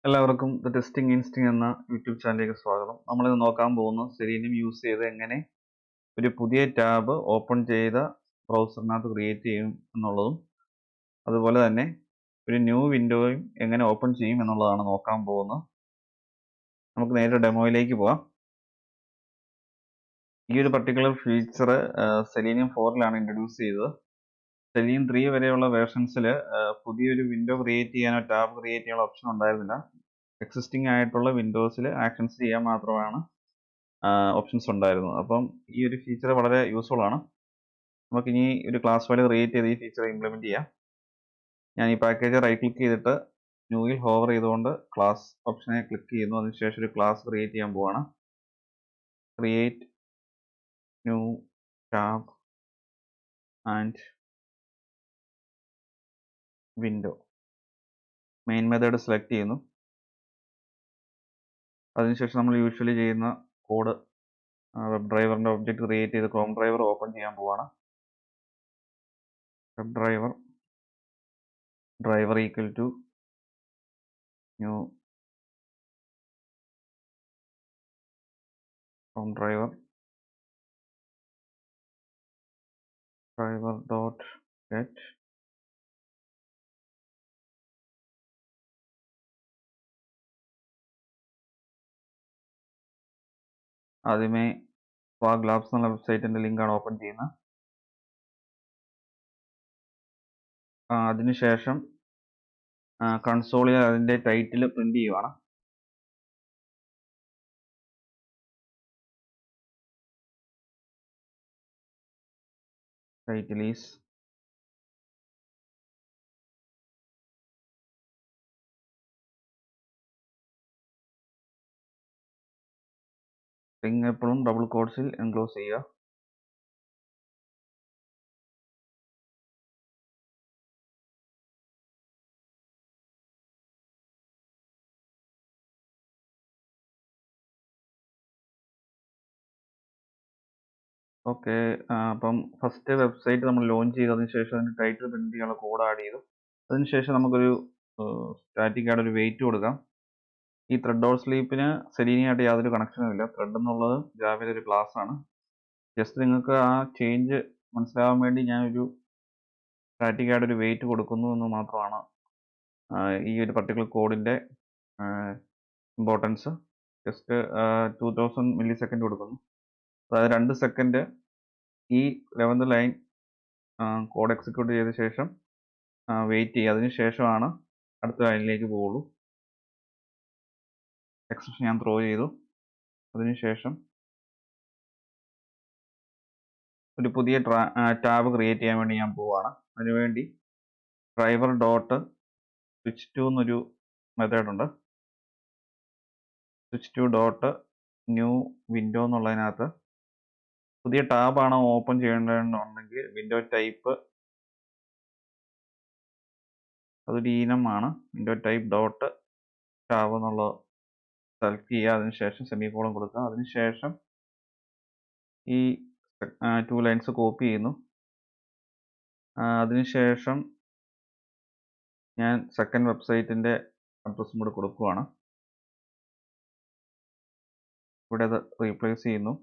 എല്ലാവർക്കും the testing instinct എന്ന YouTube ചാനലിലേക്ക് സ്വാഗതം. നമ്മളിന്ന് നോക്കാൻ പോകുന്നത് സെലീനിയം യൂസ് ചെയ്ത് എങ്ങനെ ഒരു പുതിയ ടാബ് ഓപ്പൺ ചെയ്ത ബ്രൗസറിനകത്ത് ക്രിയേറ്റ് ചെയ്യും എന്നുള്ളതും അതുപോലെ തന്നെ ഒരു ന്യൂ വിൻഡോയും എങ്ങനെ ഓപ്പൺ ചെയ്യും എന്നുള്ളതാണ് നോക്കാൻ പോകുന്നത്. നമുക്ക് നേരെ ഡെമോയിലേക്ക് പോകാം. ഈ ഒരു പർട്ടിക്കുലർ ഫീച്ചർ സെലീനിയം 4-ലാണ് ഇൻട്രൊഡ്യൂസ് ചെയ്തത്. സെലീനിയം 3 വരെയുള്ള വേർഷൻസിൽ പുതിയൊരു വിൻഡോ ക്രിയേറ്റ് ചെയ്യാനോ ടാബ് ക്രിയേറ്റ് ചെയ്യാനുള്ള ഓപ്ഷൻ ഉണ്ടായിരുന്നില്ല. എക്സിസ്റ്റിംഗ് ആയിട്ടുള്ള വിൻഡോസിൽ ആക്ഷൻസ് ചെയ്യാൻ മാത്രമാണ് ഓപ്ഷൻസ് ഉണ്ടായിരുന്നത്. അപ്പം ഈ ഒരു ഫീച്ചർ വളരെ യൂസ്ഫുൾ ആണ്. നമുക്കിനി ഒരു ക്ലാസ് ഫയൽ ക്രിയേറ്റ് ചെയ്ത് ഈ ഫീച്ചർ ഇംപ്ലിമെൻറ്റ് ചെയ്യാം. ഞാൻ ഈ പാക്കേജ് റൈറ്റ് ക്ലിക്ക് ചെയ്തിട്ട് ന്യൂയിൽ ഹോവർ ചെയ്തുകൊണ്ട് ക്ലാസ് ഓപ്ഷനെ ക്ലിക്ക് ചെയ്യുന്നു. അതിനുശേഷം ഒരു ക്ലാസ് ക്രിയേറ്റ് ചെയ്യാൻ പോവാണ്. Create new tab and window. Main method select ചെയ്യുന്നു. അതിനുശേഷം നമ്മൾ യൂഷ്വലി ചെയ്യുന്ന കോഡ് വെബ് ഡ്രൈവറിൻ്റെ ഒബ്ജക്റ്റ് ക്രിയേറ്റ് ചെയ്ത് ക്രോം ഡ്രൈവർ ഓപ്പൺ ചെയ്യാൻ പോവാണ്. Web driver equal to new Chrome driver dot get ആദ്യമേ സ്വാഗ് ലാബ്സ് എന്നുള്ള വെബ്സൈറ്റിൻ്റെ ലിങ്കാണ് ഓപ്പൺ ചെയ്യുന്നത്. അതിനുശേഷം കൺസോളിൽ അതിൻ്റെ ടൈറ്റിൽ പ്രിന്റ് ചെയ്യുവാണ്. ടൈറ്റിൽ ഈസ് സ്ട്രിംഗ് എപ്പോഴും ഡബിൾ കോട്ട്സിൽ എൻക്ലോസ് ചെയ്യുക. ഓക്കെ, അപ്പം ഫസ്റ്റ് വെബ്സൈറ്റ് നമ്മൾ ലോഞ്ച് ചെയ്തതിന് ശേഷം അതിൻ്റെ ടൈറ്റിൽ പ്രിന്റ് ചെയ്യാനുള്ള കോഡ് ആഡ് ചെയ്തു. അതിനുശേഷം നമുക്കൊരു സ്റ്റാറ്റിക് ആയിട്ട് ഒരു വെയിറ്റ് കൊടുക്കാം. ഈ ത്രെഡ് ഓർ സ്ലീപ്പിന് സെലീനിയായിട്ട് യാതൊരു കണക്ഷനും ഇല്ല. ത്രെഡ് എന്നുള്ളത് ജാവയിലെ ഒരു ക്ലാസ് ആണ്. ജസ്റ്റ് നിങ്ങൾക്ക് ആ ചേഞ്ച് മനസ്സിലാവാൻ വേണ്ടി ഞാനൊരു സ്റ്റാറ്റിക് ആയിട്ട് ഒരു വെയിറ്റ് കൊടുക്കുന്നു എന്ന് മാത്രമാണ് ഈ ഒരു പർട്ടിക്കുലർ കോഡിൻ്റെ ഇമ്പോർട്ടൻസ്. ജസ്റ്റ് 2000 മില്ലി സെക്കൻഡ് കൊടുക്കുന്നു. അതായത് 2 സെക്കൻഡ് ഈ 11th ലൈൻ കോഡ് എക്സിക്യൂട്ട് ചെയ്ത ശേഷം വെയിറ്റ് ചെയ്യുക. അതിന് ശേഷമാണ് അടുത്ത ലൈനിലേക്ക് പോവുള്ളൂ. എക്സെപ്ഷൻ ഞാൻ ത്രോ ചെയ്തു. അതിനുശേഷം ഒരു പുതിയ ടാബ് ക്രിയേറ്റ് ചെയ്യാൻ വേണ്ടി ഞാൻ പോവുകയാണ്. അതിനുവേണ്ടി ഡ്രൈവർ ഡോട്ട് സ്വിച്ച് ടു എന്നൊരു മെത്തേഡ് ഉണ്ട്. Switch to dot new window എന്നുള്ളതിനകത്ത് പുതിയ ടാബാണ് ഓപ്പൺ ചെയ്യേണ്ടതെന്നുണ്ടെങ്കിൽ വിൻഡോ ടൈപ്പ് അതൊരു ഇനമാണ്. വിൻഡോ ടൈപ്പ് ഡോട്ട് ടാബ് എന്നുള്ളത് സെലക്ട് ചെയ്യുക. അതിനുശേഷം സെമിക്കോളൻ കൊടുക്കുക. അതിനുശേഷം ഈ 2 ലൈൻസ് കോപ്പി ചെയ്യുന്നു. അതിനുശേഷം ഞാൻ സെക്കൻഡ് വെബ്സൈറ്റിൻ്റെ അഡ്രസ്സും കൂടെ കൊടുക്കുകയാണ്. ഇവിടെ അത് റീപ്ലേസ് ചെയ്യുന്നു.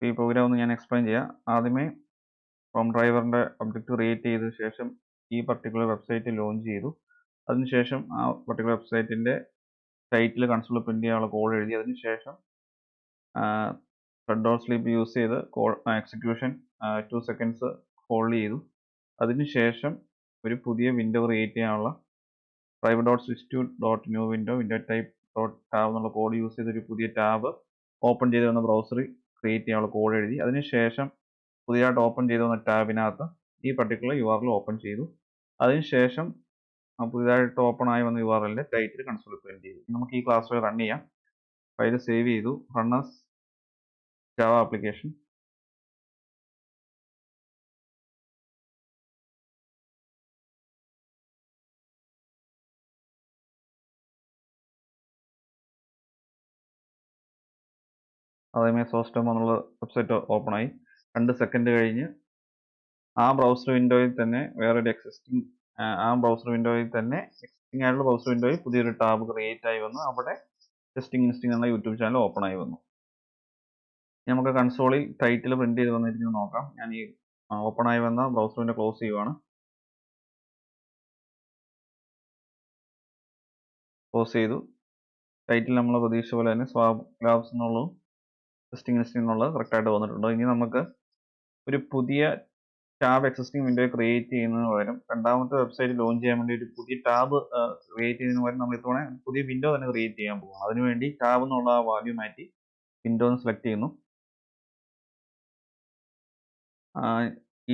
ഈ പ്രോഗ്രാം ഒന്ന് ഞാൻ എക്സ്പ്ലെയിൻ ചെയ്യാം. ആദ്യമേ ക്രോം ഡ്രൈവറിൻ്റെ ഒബ്ജക്റ്റ് ക്രിയേറ്റ് ചെയ്ത ശേഷം ഈ പർട്ടിക്കുലർ വെബ്സൈറ്റ് ലോഞ്ച് ചെയ്തു. അതിനുശേഷം ആ പർട്ടിക്കുലർ വെബ്സൈറ്റിൻ്റെ ടൈറ്റിൽ കൺസോളിൽ പ്രിന്റ് ചെയ്യാനുള്ള കോഡ് എഴുതി. അതിനുശേഷം ത്രെഡ് ഓർ സ്ലീപ്പ് യൂസ് ചെയ്ത് എക്സിക്യൂഷൻ 2 സെക്കൻഡ്സ് ഹോൾഡ് ചെയ്തു. അതിനുശേഷം ഒരു പുതിയ വിൻഡോ ക്രിയേറ്റ് ചെയ്യാനുള്ള driver dot switch to dot new window type dot tab എന്നുള്ള കോഡ് യൂസ് ചെയ്ത് ഒരു പുതിയ ടാബ് ഓപ്പൺ ചെയ്ത് വന്ന ബ്രൗസറിൽ ക്രിയേറ്റ് ചെയ്യാനുള്ള കോഡ് എഴുതി. അതിനുശേഷം പുതിയതായിട്ട് ഓപ്പൺ ചെയ്ത് വന്ന ടാബിനകത്ത് ഈ പർട്ടിക്കുലർ URL ഓപ്പൺ ചെയ്തു. അതിനുശേഷം പുതിയതായിട്ട് ഓപ്പൺ ആയി വന്ന URLൻ്റെ ടൈറ്റിൽ കൺസോളിൽ പ്രിന്റ് ചെയ്തു. നമുക്ക് ഈ ക്ലാസ് റൺ ചെയ്യാം. ഫയൽ സേവ് ചെയ്തു. Run as Java application. അതേമേ സോസ്റ്റം എന്നുള്ള വെബ്സൈറ്റ് ഓപ്പൺ ആയി. 2 സെക്കൻഡ് കഴിഞ്ഞ് ആ ബ്രൗസർ വിൻഡോയിൽ തന്നെ വേറൊരു എക്സിസ്റ്റിംഗ് എക്സിസ്റ്റിംഗ് ആയിട്ടുള്ള ബ്രൗസർ വിൻഡോയിൽ പുതിയൊരു ടാബ് ക്രിയേറ്റ് ആയി വന്നു. അവിടെ ടെസ്റ്റിംഗ് ഇൻസ്റ്റിംഗ് എന്ന യൂട്യൂബ് ചാനൽ ഓപ്പൺ ആയി വന്നു. നമുക്ക് കൺസോളിൽ ടൈറ്റിൽ പ്രിന്റ് ചെയ്ത് വന്നിരിക്കുന്നത് നോക്കാം. ഞാൻ ഈ ഓപ്പൺ ആയി വന്ന ബ്രൗസർ വിൻഡോ ക്ലോസ് ചെയ്യുവാണ്. ക്ലോസ് ചെയ്തു. ടൈറ്റിൽ നമ്മൾ പ്രതീക്ഷിച്ച പോലെ തന്നെ സ്വാബ് ലാബ്സ് എന്നുള്ളതും ടെസ്റ്റിംഗ് ഇൻസ്റ്റിംഗ് എന്നുള്ളത് കറക്റ്റായിട്ട് വന്നിട്ടുണ്ട്. ഇനി നമുക്ക് ഒരു പുതിയ ടാബ് എക്സിസ്റ്റിംഗ് വിൻഡോ ക്രിയേറ്റ് ചെയ്യുന്നതിന് പകരം രണ്ടാമത്തെ വെബ്സൈറ്റ് ലോഞ്ച് ചെയ്യാൻ വേണ്ടി ഒരു പുതിയ ടാബ് ക്രിയേറ്റ് ചെയ്യുന്നതിന് പകരം നമ്മൾ ഇത്തവണ പുതിയ വിൻഡോ തന്നെ ക്രിയേറ്റ് ചെയ്യാൻ പോകും. അതിനുവേണ്ടി ടാബ് എന്നുള്ള ആ വാല്യൂ മാറ്റി വിൻഡോ എന്ന് സെലക്ട് ചെയ്യുന്നു.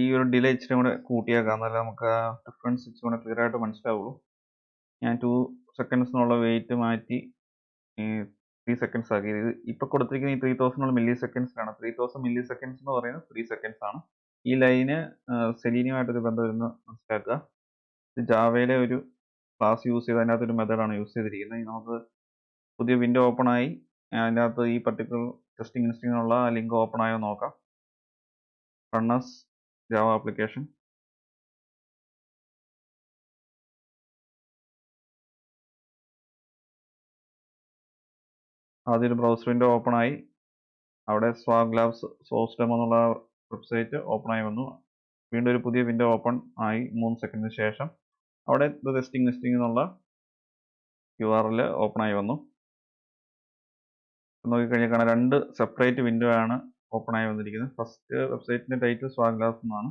ഈ ഒരു ഡിലേ ഇച്ചിരി കൂടെ കൂട്ടിയേക്കാം, എന്നാലേ നമുക്ക് ആ ഡിഫറൻസ് ഇച്ചിരി കൂടെ ക്ലിയർ ആയിട്ട് മനസ്സിലാവുള്ളൂ. ഞാൻ 2 seconds എന്നുള്ള വെയിറ്റ് മാറ്റി 3 seconds ആക്കി. ഇത് ഇപ്പോൾ കൊടുത്തിരിക്കുന്ന ഈ 3000 മില്ലി സെക്കൻഡ്സിലാണ്. 3000 മില്ലി സെക്കൻഡ്സ് എന്ന് പറയുന്നത് 3 seconds ആണ്. ഈ ലൈന് സെലീനിയുമായിട്ടൊരു ബന്ധം വരുന്ന മനസ്സിലാക്കുക. ഇത് ജാവയിലെ ഒരു ക്ലാസ് യൂസ് ചെയ്ത് അതിനകത്തൊരു മെത്തേഡാണ് യൂസ് ചെയ്തിരിക്കുന്നത്. ഇനി നമുക്ക് പുതിയ വിൻഡോ ഓപ്പൺ ആയി അതിനകത്ത് ഈ പർട്ടിക്കുലർ ടെസ്റ്റിംഗ് ഇൻസ്റ്റിംഗിനുള്ള ലിങ്ക് ഓപ്പൺ ആയോ നോക്കാം. Run as Java application. ആദ്യം ഒരു ബ്രൗസർ വിൻഡോ ഓപ്പൺ ആയി. അവിടെ സ്വാഗ് ലാബ്സ് സോഴ്സ് ഡെമോ എന്നുള്ള വെബ്സൈറ്റ് ഓപ്പൺ ആയി വന്നു. വീണ്ടും ഒരു പുതിയ വിൻഡോ ഓപ്പൺ ആയി 3 സെക്കൻഡിന് ശേഷം അവിടെ ടെസ്റ്റിംഗ് ലിസ്റ്റിംഗ് എന്നുള്ള URL ഓപ്പൺ ആയി വന്നു. നോക്കിക്കഴിഞ്ഞാൽ കാണാം 2 സെപ്പറേറ്റ് വിൻഡോ ആണ് ഓപ്പൺ ആയി വന്നിരിക്കുന്നത്. ഫസ്റ്റ് വെബ്സൈറ്റിന്റെ ടൈറ്റിൽ സ്വാഗ് ലാബ്സ് എന്നാണ്.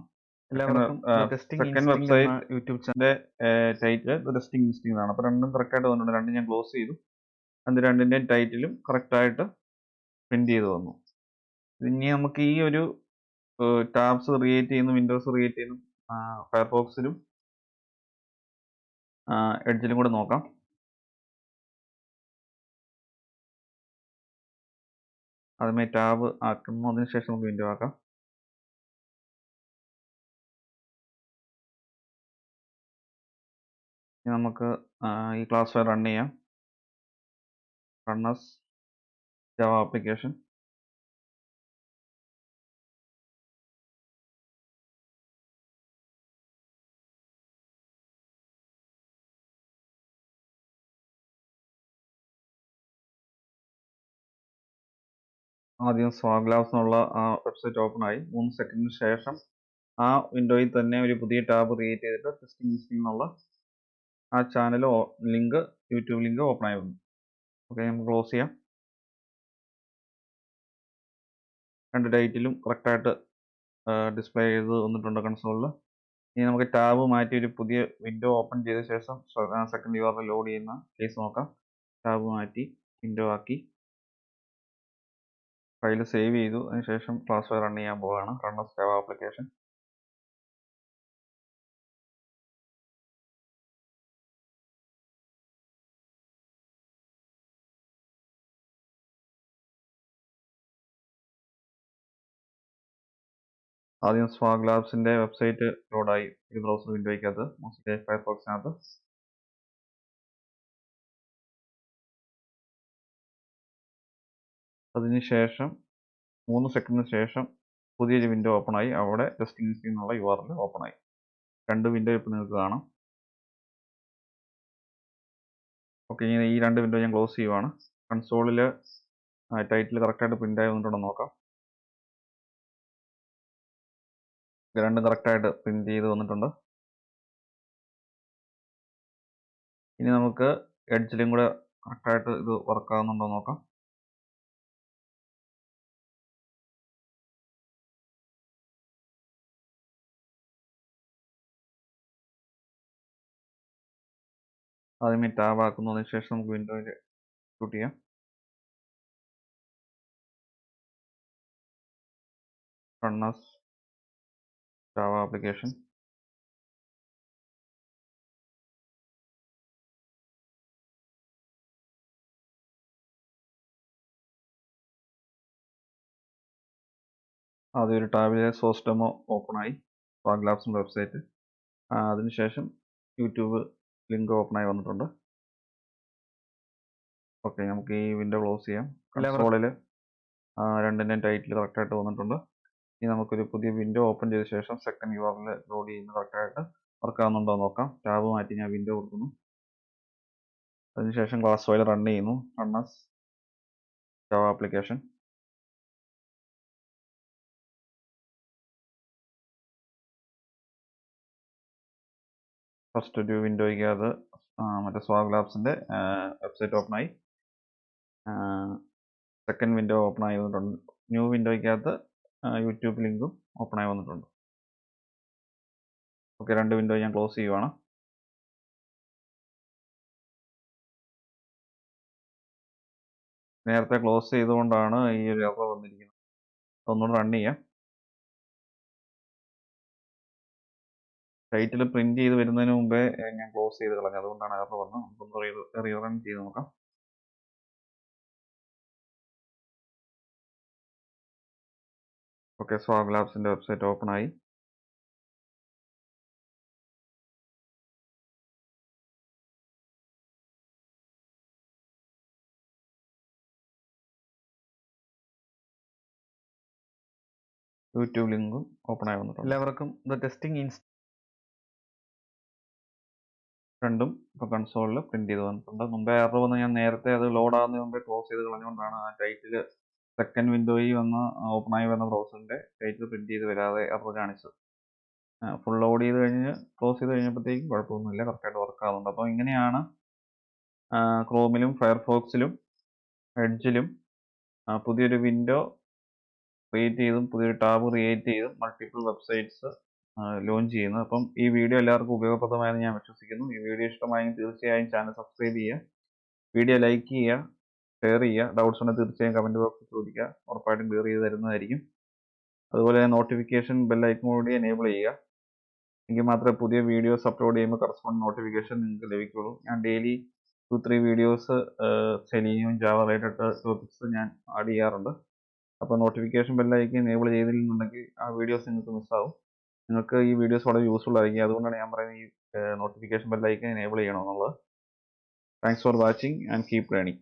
സെക്കൻഡ് വെബ്സൈറ്റ് യൂട്യൂബ് ചാനലിന്റെ ടൈറ്റിൽ ടെസ്റ്റിംഗ് ലിസ്റ്റിംഗ് എന്നാണ്. അപ്പോൾ രണ്ടും കറക്റ്റ് ആയിട്ട് വന്നിട്ടുണ്ട്. രണ്ടും ഞാൻ ക്ലോസ് ചെയ്തു. അതിന്റെ രണ്ടിന്റെയും ടൈറ്റിലും കറക്റ്റ് ആയിട്ട് പ്രിന്റ് ചെയ്ത് വന്നു. ഇനി നമുക്ക് ഈ ഒരു ടാബ്സ് ക്രിയേറ്റ് ചെയ്യുന്നു, വിൻഡോസ് ക്രിയേറ്റ് ചെയ്യുന്നു ഫയർഫോക്സിലും എഡ്ജിലും കൂടെ നോക്കാം. ആദ്യമേ ടാബ് ആക്കുന്നു, അതിനുശേഷം നമുക്ക് വിൻഡോ ആക്കാം. ഇനി നമുക്ക് ഈ ക്ലാസ് ഫയൽ റൺ ചെയ്യാം. Run as Java application. ആദ്യം സ്വാഗ് ലാബ്സ് എന്നുള്ള ആ വെബ്സൈറ്റ് ഓപ്പൺ ആയി. 3 സെക്കൻഡിന് ശേഷം ആ വിൻഡോയിൽ തന്നെ ഒരു പുതിയ ടാബ് ക്രിയേറ്റ് ചെയ്തിട്ട് ടെസ്റ്റിംഗ് ലിസ്റ്റിംഗ് എന്നുള്ള ആ channel link YouTube link open ആയി വന്നു. ഓക്കെ, നമുക്ക് ക്ലോസ് ചെയ്യാം. രണ്ട് ടൈറ്റിലും കറക്റ്റായിട്ട് ഡിസ്പ്ലേ ചെയ്ത് വന്നിട്ടുണ്ട് കൺസോളിൽ. ഇനി നമുക്ക് ടാബ് മാറ്റി ഒരു പുതിയ വിൻഡോ ഓപ്പൺ ചെയ്ത ശേഷം സെക്കൻഡ് URL ലോഡ് ചെയ്യുന്ന കേസ് നോക്കാം. ടാബ് മാറ്റി വിൻഡോ ആക്കി ഫയൽ സേവ് ചെയ്തു. അതിനുശേഷം ക്ലാസ് ഫയൽ റൺ ചെയ്യാൻ പോവുകയാണ്. Run as Java application. ആദ്യം സ്വാഗ് ലാബ്സിന്റെ വെബ്സൈറ്റ് ലോഡായി ഒരു ബ്രൗസർ വിൻഡോയ്ക്കകത്ത് മോസില്ല ഫയർഫോക്സിനകത്ത്. അതിനുശേഷം 3 സെക്കൻഡിന് ശേഷം പുതിയൊരു വിൻഡോ ഓപ്പൺ ആയി. അവിടെ ടെസ്റ്റിംഗ് ലിസ്റ്റിംഗ് എന്നുള്ള URL ഓപ്പൺ ആയി. രണ്ട് വിൻഡോ ഇപ്പോൾ നിങ്ങൾക്ക് കാണാം. ഓക്കെ, ഇനി ഈ രണ്ട് വിൻഡോ ഞാൻ ക്ലോസ് ചെയ്യുവാണ്. കൺസോളിൽ ടൈറ്റിൽ കറക്റ്റായിട്ട് പ്രിന്റ് ആയി വന്നിട്ടുണ്ടോ നോക്കാം. ഇത് രണ്ടും കറക്റ്റായിട്ട് പ്രിന്റ് ചെയ്ത് വന്നിട്ടുണ്ട്. ഇനി നമുക്ക് എഡ്ജിലും കൂടെ കറക്റ്റായിട്ട് ഇത് വർക്ക് ആകുന്നുണ്ടോ നോക്കാം. ആദ്യമേ ടാബ് ആക്കുന്നതിന് ശേഷം നമുക്ക് വിൻഡോയിൽ ഷൂട്ട് ചെയ്യാം. Run as Java application. ആദ്യം ഒരു ടാബിലെ സോഴ്സ് ഡെമോ ഓപ്പൺ ആയി. സ്വാഗ് ലാബ്സിന്റെ വെബ്സൈറ്റ്. അതിനുശേഷം യൂട്യൂബ് ലിങ്ക് ഓപ്പൺ ആയി വന്നിട്ടുണ്ട്. ഓക്കെ, നമുക്ക് ഈ വിൻഡോ ക്ലോസ് ചെയ്യാം. കൺസോളിൽ രണ്ടിൻ്റെയും ടൈറ്റിൽ കറക്റ്റായിട്ട് വന്നിട്ടുണ്ട്. ഇനി നമുക്കൊരു പുതിയ വിൻഡോ ഓപ്പൺ ചെയ്ത ശേഷം സെക്കൻഡ് URL ലോഡ് ചെയ്യുന്നത് കറക്റ്റായിട്ട് വർക്ക് ആകുന്നുണ്ടോ നോക്കാം. ടാബ് മാറ്റി ഞാൻ വിൻഡോ കൊടുക്കുന്നു. അതിനുശേഷം ക്ലാസ് ഫയൽ റൺ ചെയ്യുന്നു. Run as Java application. First ഒരു വിൻഡോയ്ക്കകത്ത് മറ്റേ സ്വാഗ് ലാബ്സിൻ്റെ വെബ്സൈറ്റ് ഓപ്പണായി. സെക്കൻഡ് വിൻഡോ ഓപ്പൺ ആയി വന്നിട്ടുണ്ട്. ന്യൂ വിൻഡോയ്ക്കകത്ത് യൂട്യൂബ് ലിങ്കും ഓപ്പൺ ആയി വന്നിട്ടുണ്ട്. ഓക്കെ, രണ്ട് വിൻഡോ ഞാൻ ക്ലോസ് ചെയ്യുവാണ്. നേരത്തെ ക്ലോസ് ചെയ്തുകൊണ്ടാണ് ഈ ഒരു എറർ വന്നിരിക്കുന്നത്. ഒന്നുകൂടെ റൺ ചെയ്യാം. ടൈറ്റിൽ പ്രിന്റ് ചെയ്ത് വരുന്നതിന് മുമ്പേ ഞാൻ ക്ലോസ് ചെയ്ത് കളഞ്ഞു, അതുകൊണ്ടാണ് എറർ വന്നത്. നമുക്കൊന്ന് റീറൺ ചെയ്ത് നോക്കാം. ഓക്കെ, സ്വാഗ് ലാബ്സിൻ്റെ വെബ്സൈറ്റ് ഓപ്പൺ ആയി. യൂട്യൂബ് ലിങ്കും ഓപ്പൺ ആയി വന്നിട്ടുണ്ട്. എല്ലാവർക്കും ഇത് ടെസ്റ്റിംഗ് രണ്ടും ഇപ്പോൾ കൺസോളിൽ പ്രിന്റ് ചെയ്ത് വന്നിട്ടുണ്ട്. മുമ്പേ എറർ വന്ന് ഞാൻ നേരത്തെ അത് ലോഡ് ആകുന്നതിന് മുമ്പേ ക്ലോസ് ചെയ്ത് കളഞ്ഞുകൊണ്ടാണ് ആ ടൈറ്റിൽ സെക്കൻഡ് വിൻഡോയിൽ വന്ന് ഓപ്പൺ ആയി വരുന്ന ബ്രൗസറിൻ്റെ ടൈറ്റിൽ പ്രിന്റ് ചെയ്ത് വരാതെ എറർ കാണിച്ചത്. ഫുൾ ലോഡ് ചെയ്ത് കഴിഞ്ഞ് ക്ലോസ് ചെയ്ത് കഴിഞ്ഞപ്പോഴത്തേക്കും കുഴപ്പമൊന്നുമില്ല, കറക്റ്റായിട്ട് വർക്ക് ആവുന്നുണ്ട്. അപ്പോൾ ഇങ്ങനെയാണ് ക്രോമിലും ഫയർഫോക്സിലും എഡ്ജിലും പുതിയൊരു വിൻഡോ ക്രിയേറ്റ് ചെയ്തും പുതിയൊരു ടാബ് ക്രിയേറ്റ് ചെയ്തും മൾട്ടിപ്പിൾ വെബ്സൈറ്റ്സ് ലോഞ്ച് ചെയ്യുന്നത്. അപ്പം ഈ വീഡിയോ എല്ലാവർക്കും ഉപയോഗപ്രദമായെന്ന് ഞാൻ വിശ്വസിക്കുന്നു. ഈ വീഡിയോ ഇഷ്ടമായെങ്കിൽ തീർച്ചയായും ചാനൽ സബ്സ്ക്രൈബ് ചെയ്യുക, വീഡിയോ ലൈക്ക് ചെയ്യുക, ഷെയർ ചെയ്യുക. ഡൗട്ട്സ് ഉണ്ടെങ്കിൽ തീർച്ചയായും കമൻറ്റ് ബോക്സിൽ ചോദിക്കുക, ഉറപ്പായിട്ടും ക്ലിയർ ചെയ്ത് തരുന്നതായിരിക്കും. അതുപോലെ നോട്ടിഫിക്കേഷൻ ബെല്ലൈക്കൺ കൂടി എനേബിൾ ചെയ്യുക, എങ്കിൽ മാത്രമേ പുതിയ വീഡിയോസ് അപ്ലോഡ് ചെയ്യുമ്പോൾ കറസ്പോണ്ട് നോട്ടിഫിക്കേഷൻ നിങ്ങൾക്ക് ലഭിക്കുള്ളൂ. ഞാൻ daily 2-3 videos selenium Java related topics ഞാൻ ആഡ് ചെയ്യാറുണ്ട്. അപ്പോൾ നോട്ടിഫിക്കേഷൻ ബെല്ലൈക്കൺ എനേബിൾ ചെയ്തില്ലെന്നുണ്ടെങ്കിൽ ആ വീഡിയോസ് നിങ്ങൾക്ക് മിസ്സാവും. നിങ്ങൾക്ക് ഈ വീഡിയോസ് വളരെ യൂസ്ഫുൾ ആയിരിക്കും, അതുകൊണ്ടാണ് ഞാൻ പറയുന്നത് ഈ നോട്ടിഫിക്കേഷൻ ബെല്ലൈക്കൺ എനേബിൾ ചെയ്യണമെന്നുള്ളത്. Thanks for watching and keep learning.